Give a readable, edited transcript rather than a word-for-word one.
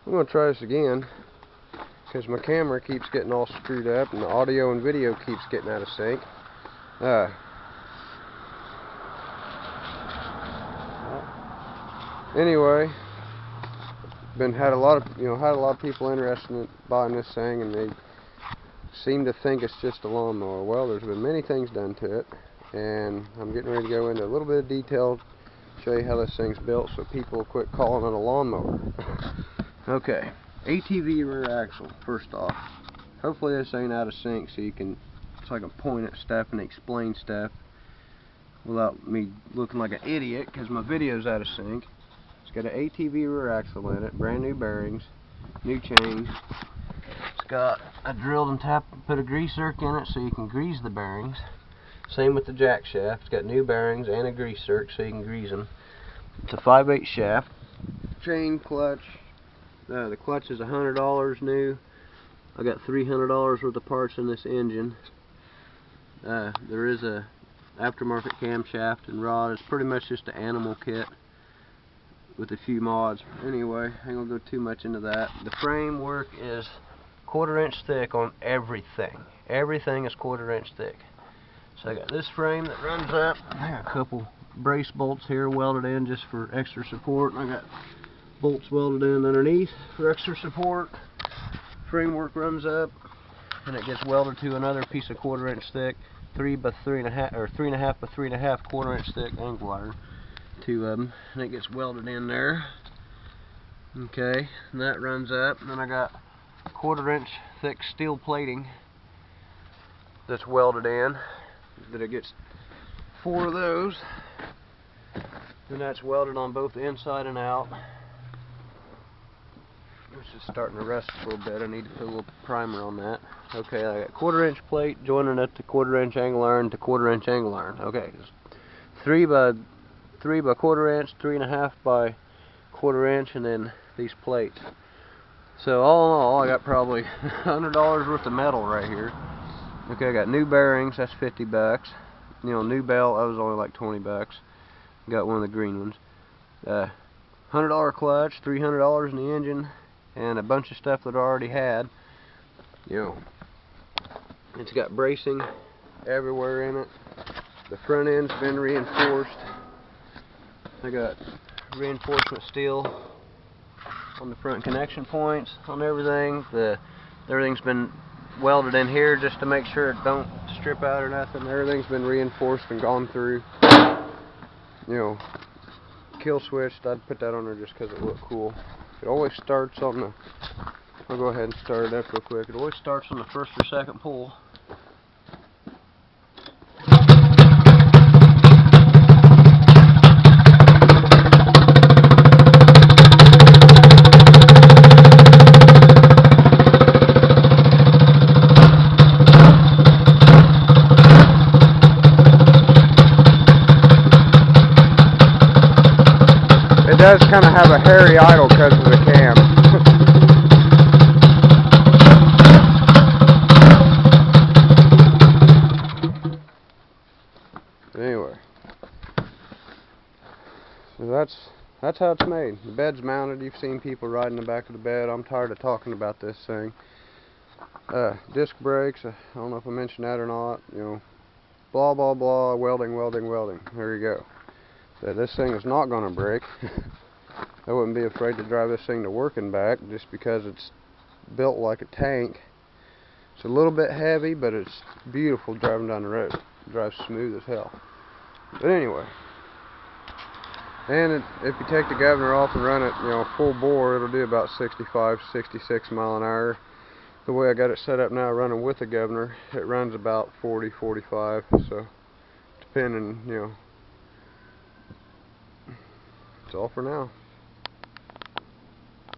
I'm going to try this again because my camera keeps getting all screwed up and the audio and video keeps getting out of sync. Anyway, had a lot of people interested in buying this thing, and they seem to think it's just a lawnmower. Well, there's been many things done to it, and I'm getting ready to go into a little bit of detail, show you how this thing's built, so people will quit calling it a lawnmower. Okay, ATV rear axle. First off, hopefully this ain't out of sync, so so I can point at stuff and explain stuff without me looking like an idiot, because my video's out of sync. It's got an ATV rear axle in it, brand new bearings, new chains. I drilled and put a grease zerk in it so you can grease the bearings. Same with the jack shaft. It's got new bearings and a grease zerk so you can grease them. It's a 5/8 shaft. Chain, clutch. The clutch is $100 new. I got $300 worth of parts in this engine. There is a aftermarket camshaft and rod. It's pretty much just an animal kit with a few mods. Anyway, I ain't gonna go too much into that. The framework is 1/4 inch thick on everything. Everything is 1/4 inch thick. So I got this frame that runs up. I got a couple brace bolts here welded in just for extra support. And I got bolts welded in underneath for extra support. Framework runs up and it gets welded to another piece of 1/4 inch thick, 3 by 3.5 or 3.5 by 3.5 1/4 inch thick angle wire. 2 of them, and it gets welded in there. Okay, and that runs up, and then I got 1/4 inch thick steel plating that's welded in. That it gets 4 of those, and that's welded on both the inside and out. It's just starting to rust a little bit. I need to put a little primer on that. Okay, I got 1/4 inch plate joining it to 1/4 inch angle iron to 1/4 inch angle iron. Okay, 3 by 1/4 inch, 3.5 by 1/4 inch, and then these plates. So all in all, I got probably $100 worth of metal right here. Okay, I got new bearings, that's 50 bucks. You know, new belt, that was only like 20 bucks. Got one of the green ones. $100 clutch, $300 in the engine, and a bunch of stuff that I already had. You know, it's got bracing everywhere in it. The front end's been reinforced. I got reinforcement steel on the front connection points on everything. Everything's been welded in here just to make sure it don't strip out or nothing. Everything's been reinforced and gone through. You know, kill switch, I'd put that on there just because it looked cool. It always starts on the, I'll go ahead and start it up real quick. It always starts on the first or second pull. It does kind of have a hairy idle because of the cam. Anyway, so that's how it's made. The bed's mounted. You've seen people riding the back of the bed. I'm tired of talking about this thing. Disc brakes. I don't know if I mentioned that or not. You know, blah blah blah. Welding, welding, welding. There you go. So this thing is not going to break. I wouldn't be afraid to drive this thing to work and back just because it's built like a tank. It's a little bit heavy, but it's beautiful driving down the road. It drives smooth as hell. But anyway, and if you take the governor off and run it, you know, full bore, it'll do about 65, 66 mile an hour. The way I got it set up now, running with the governor, it runs about 40, 45. So depending, you know. That's all for now.